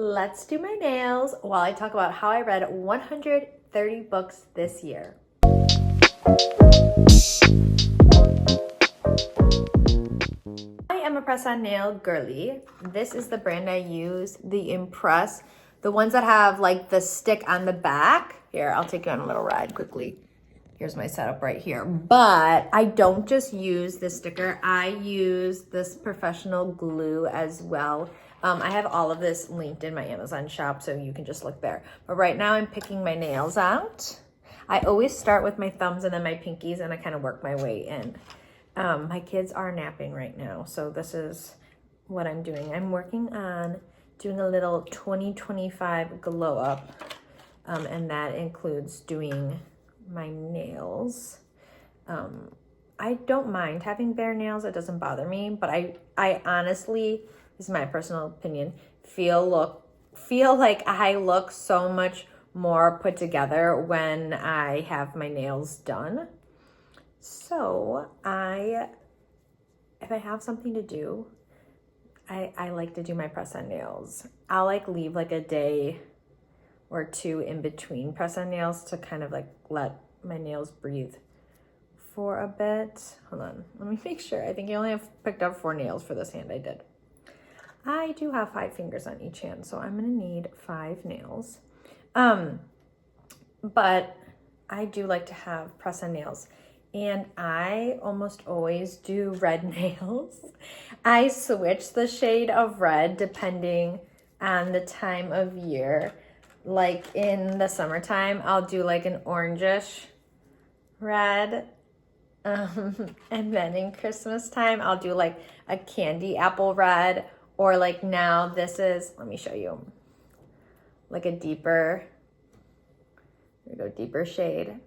Let's do my nails while I talk about how I read 130 books this year. I am a press-on nail girly. This is the brand I use, the Impress. The ones that have like the stick on the back. Here, I'll take you on a little ride quickly. Here's my setup right here. But I don't just use this sticker. I use this professional glue as well. I have all of this linked in my Amazon shop, so you can just look there. But right now I'm picking my nails out. I always start with my thumbs and then my pinkies, and I kind of work my way in. My kids are napping right now, so this is what I'm doing. I'm working on doing a little 2025 glow up, and that includes doing my nails. I don't mind having bare nails. It doesn't bother me, but I honestly, this is my personal opinion, feel like I look so much more put together when I have my nails done. So if I have something to do, I like to do my press-on nails. I'll like leave like a day or two in between press-on nails to kind of like let my nails breathe for a bit. Hold on, let me make sure. I think you only have picked up 4 nails for this hand. I did. I do have 5 fingers on each hand, so I'm gonna need 5 nails. But I do like to have press-on nails, and I almost always do red nails. I switch the shade of red depending on the time of year. Like in the summertime, I'll do like an orangish red. And then in Christmas time, I'll do like a candy apple red, or like now this is, let me show you, like a deeper, here we go, deeper shade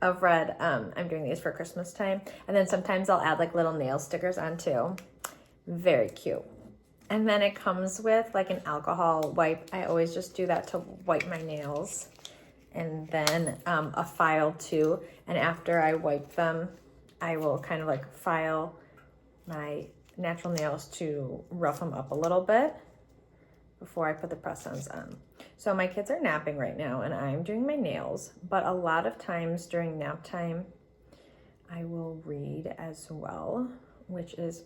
of red. I'm doing these for Christmas time. And then sometimes I'll add like little nail stickers on too. Very cute. And then it comes with like an alcohol wipe. I always just do that to wipe my nails. And then a file too. And after I wipe them, I will kind of like file my natural nails to rough them up a little bit before I put the press-ons on. So my kids are napping right now and I'm doing my nails, but a lot of times during nap time, I will read as well, which is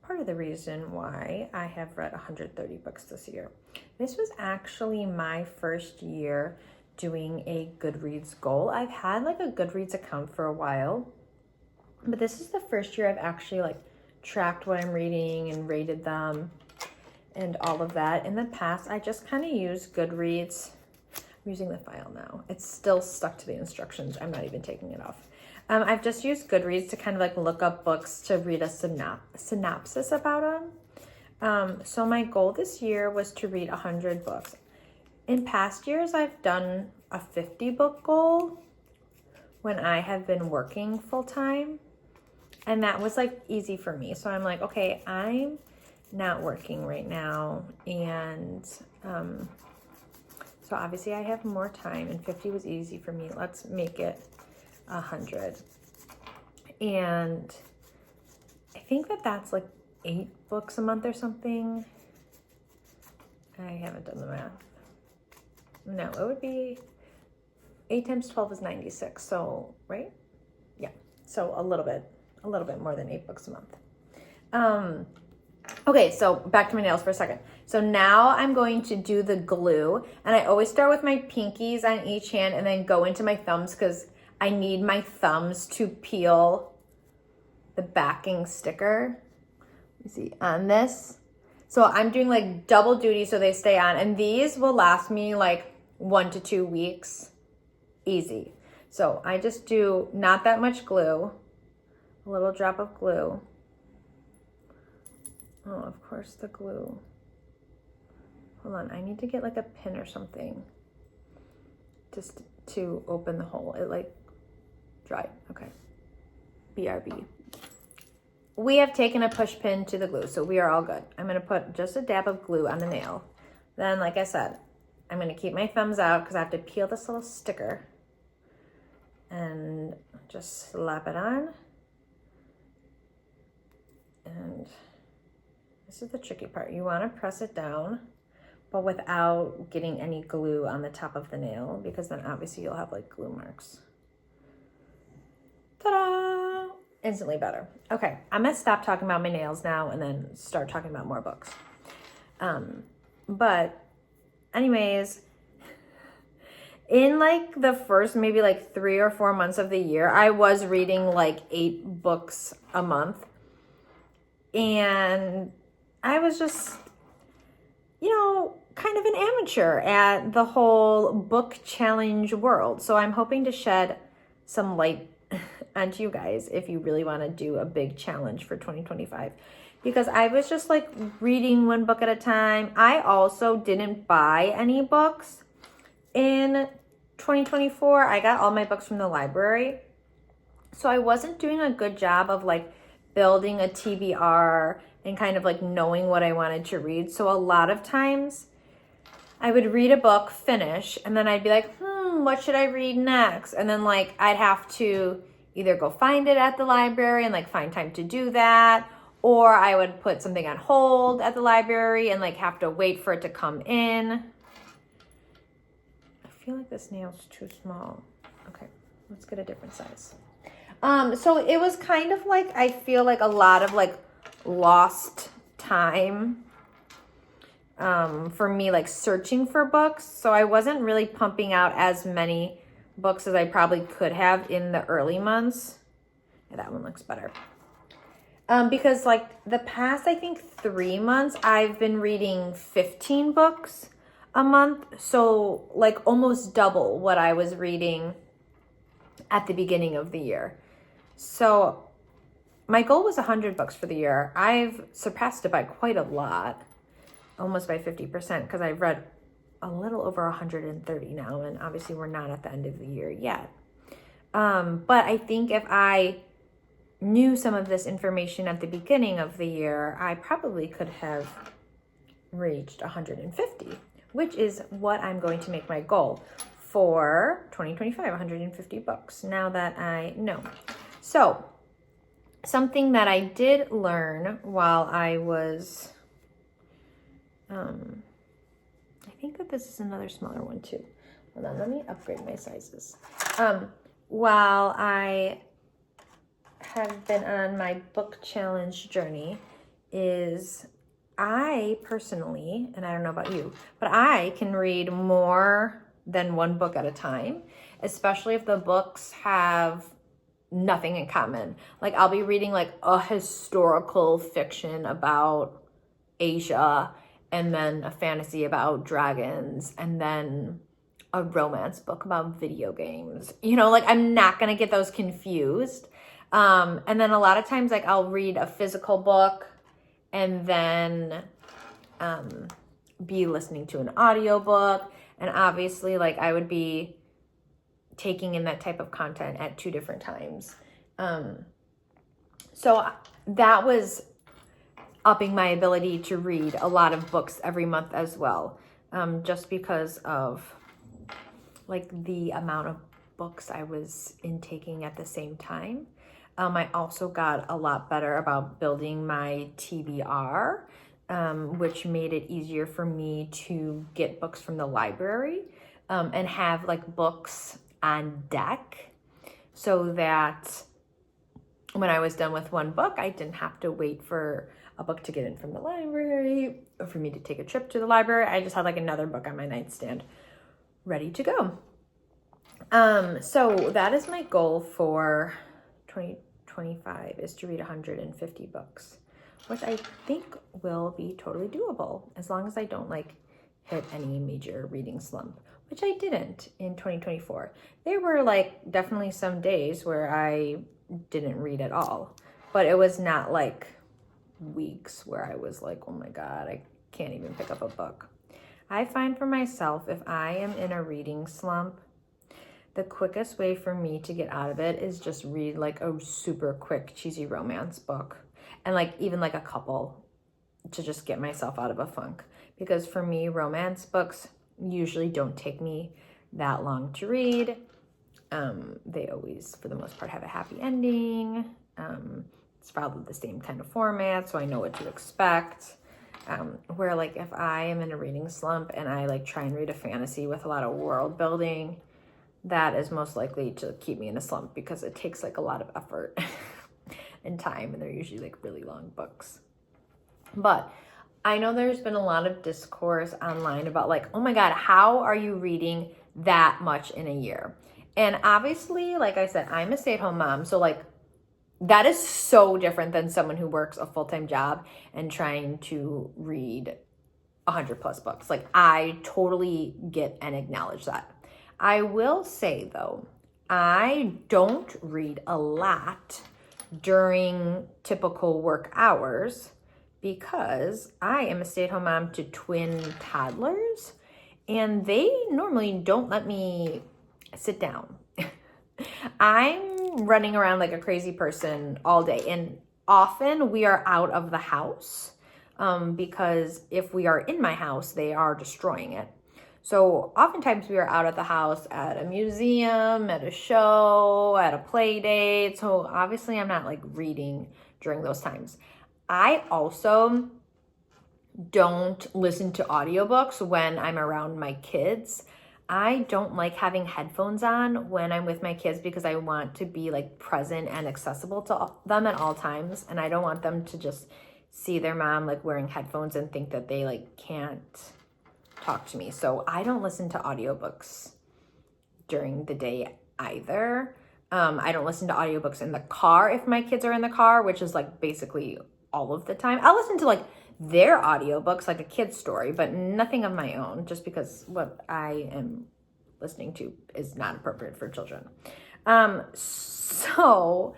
part of the reason why I have read 130 books this year. This was actually my first year doing a Goodreads goal. I've had like a Goodreads account for a while, but this is the first year I've actually like tracked what I'm reading and rated them and all of that. In the past, I just kind of used Goodreads. I'm using the file now. It's still stuck to the instructions. I'm not even taking it off. I've just used Goodreads to kind of like look up books to read a synopsis about them. So my goal this year was to read 100 books. In past years, I've done a 50 book goal when I have been working full time. And that was like easy for me. So I'm like, okay, I'm not working right now. And so obviously I have more time, and 50 was easy for me. Let's make it 100. And I think that's like 8 books a month or something. I haven't done the math. No, it would be 8 times 12 is 96. So, right? Yeah. So a little bit more than 8 books a month. Okay, so back to my nails for a second. So now I'm going to do the glue, and I always start with my pinkies on each hand and then go into my thumbs because I need my thumbs to peel the backing sticker. Let me see, on this. So I'm doing like double duty so they stay on, and these will last me like 1 to 2 weeks, easy. So I just do not that much glue, a little drop of glue. Oh, of course the glue. Hold on, I need to get like a pin or something just to open the hole. It like dried, okay. BRB. We have taken a push pin to the glue, so we are all good. I'm gonna put just a dab of glue on the nail. Then, like I said, I'm gonna keep my thumbs out because I have to peel this little sticker and just slap it on. And this is the tricky part. You want to press it down but without getting any glue on the top of the nail, because then obviously you'll have like glue marks. Ta-da! Instantly better. Okay, I'm gonna stop talking about my nails now and then start talking about more books. But anyways, in like the first maybe like 3 or 4 months of the year, I was reading like 8 books a month. And I was just, you know, kind of an amateur at the whole book challenge world. So I'm hoping to shed some light onto you guys if you really want to do a big challenge for 2025. Because I was just like reading one book at a time. I also didn't buy any books in 2024. I got all my books from the library. So I wasn't doing a good job of like building a TBR and kind of like knowing what I wanted to read. So a lot of times I would read a book, finish, and then I'd be like, what should I read next? And then like I'd have to either go find it at the library and like find time to do that, or I would put something on hold at the library and like have to wait for it to come in. I feel like this nail's too small. Okay, let's get a different size. So it was kind of like, I feel like a lot of like lost time for me, like searching for books. So I wasn't really pumping out as many books as I probably could have in the early months. Yeah, that one looks better. Because like the past, I think 3 months, I've been reading 15 books a month. So like almost double what I was reading at the beginning of the year. So my goal was 100 books for the year. I've surpassed it by quite a lot, almost by 50%, because I've read a little over 130 now, and obviously we're not at the end of the year yet. But I think if I knew some of this information at the beginning of the year, I probably could have reached 150, which is what I'm going to make my goal for 2025, 150 books, now that I know. So something that I did learn while I was, I think that this is another smaller one too. Hold on, let me upgrade my sizes. While I have been on my book challenge journey, is I personally, and I don't know about you, but I can read more than one book at a time, especially if the books have nothing in common. Like I'll be reading like a historical fiction about Asia, and then a fantasy about dragons, and then a romance book about video games. You know, like I'm not gonna get those confused. And then a lot of times like I'll read a physical book and then be listening to an audiobook. And obviously like I would be taking in that type of content at 2 different times. So that was upping my ability to read a lot of books every month as well. Just because of like the amount of books I was intaking at the same time. I also got a lot better about building my TBR, which made it easier for me to get books from the library and have like books on deck, so that when I was done with one book, I didn't have to wait for a book to get in from the library or for me to take a trip to the library. I just had like another book on my nightstand ready to go. So that is my goal for 2025, is to read 150 books, which I think will be totally doable as long as I don't like hit any major reading slump, which I didn't in 2024. There were like definitely some days where I didn't read at all, but it was not like weeks where I was like, oh my God, I can't even pick up a book. I find for myself, if I am in a reading slump, the quickest way for me to get out of it is just read like a super quick cheesy romance book, and like even like a couple, to just get myself out of a funk. Because for me, romance books usually don't take me that long to read. They always, for the most part, have a happy ending. It's probably the same kind of format, so I know what to expect. where like if I am in a reading slump and I like try and read a fantasy with a lot of world building, that is most likely to keep me in a slump because it takes like a lot of effort and time, and they're usually like really long books. But I know there's been a lot of discourse online about like, oh my God, how are you reading that much in a year? And obviously, like I said, I'm a stay-at-home mom, so like that is so different than someone who works a full-time job and trying to read 100 plus books. Like I totally get and acknowledge that. I will say though, I don't read a lot during typical work hours because I am a stay-at-home mom to twin toddlers, and they normally don't let me sit down. I'm running around like a crazy person all day, and often we are out of the house because if we are in my house, they are destroying it. So oftentimes we are out at the house at a museum, at a show, at a play date. So obviously I'm not like reading during those times. I also don't listen to audiobooks when I'm around my kids. I don't like having headphones on when I'm with my kids because I want to be like present and accessible to them at all times. And I don't want them to just see their mom like wearing headphones and think that they like can't talk to me. So I don't listen to audiobooks during the day either. I don't listen to audiobooks in the car if my kids are in the car, which is like basically all of the time. I'll listen to like their audiobooks, like a kid's story, but nothing of my own, just because what I am listening to is not appropriate for children. So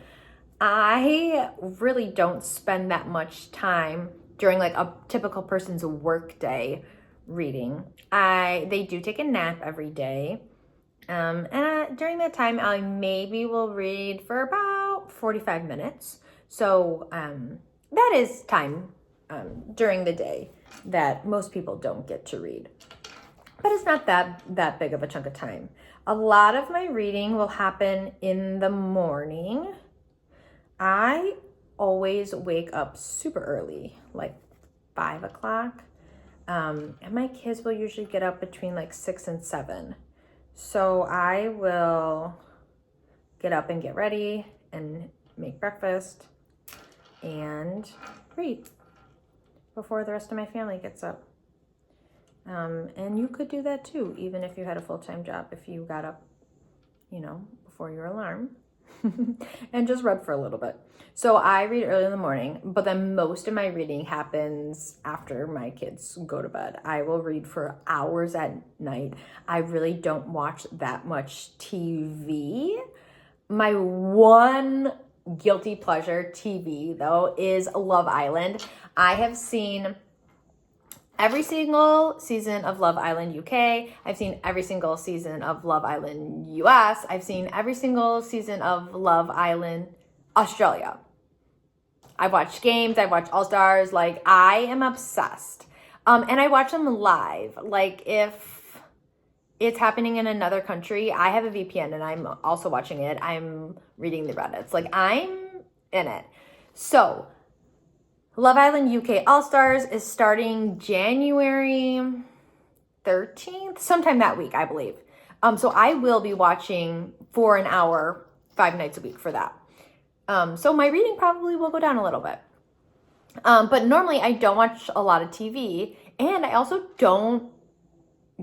I really don't spend that much time during like a typical person's work day reading. They do take a nap every day. And during that time, I maybe will read for about 45 minutes. So that is time during the day that most people don't get to read. But it's not that big of a chunk of time. A lot of my reading will happen in the morning. I always wake up super early, like 5 o'clock. And my kids will usually get up between like 6 and 7. So I will get up and get ready and make breakfast and read before the rest of my family gets up. And you could do that too, even if you had a full-time job, if you got up, before your alarm and just read for a little bit. So I read early in the morning, but then most of my reading happens after my kids go to bed. I will read for hours at night. I really don't watch that much TV. My one guilty pleasure TV, though, is Love Island. I have seen every single season of Love Island UK. I've seen every single season of Love Island US. I've seen every single season of Love Island Australia. I've watched games. I've watched All Stars. Like, I am obsessed. And I watch them live. Like, if it's happening in another country, I have a VPN and I'm also watching it. I'm reading the Reddits. Like, I'm in it. So, Love Island UK All Stars is starting January 13th, sometime that week, I believe. So I will be watching for an hour, 5 nights a week for that. So my reading probably will go down a little bit. But normally I don't watch a lot of TV, and I also don't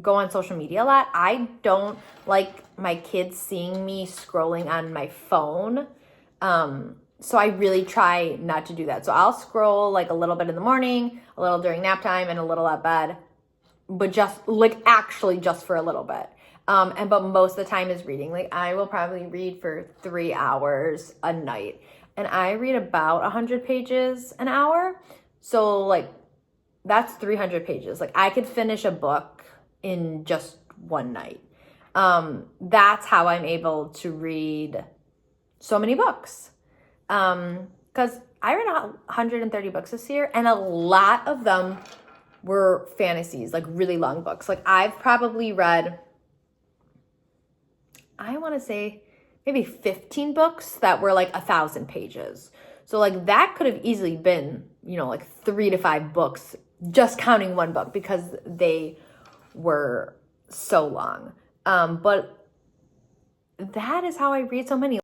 go on social media a lot. I don't like my kids seeing me scrolling on my phone. So I really try not to do that. So I'll scroll like a little bit in the morning, a little during nap time, and a little at bed, but just for a little bit. But most of the time is reading. Like, I will probably read for 3 hours a night, and I read about 100 pages an hour. So like, that's 300 pages. Like, I could finish a book in just one night. That's how I'm able to read so many books. Because I read 130 books this year, and a lot of them were fantasies, like really long books. Like, I've probably read, I want to say maybe 15 books that were like 1,000 pages. So like, that could have easily been, like 3 to 5 books just counting one book because they were so long. But that is how I read so many.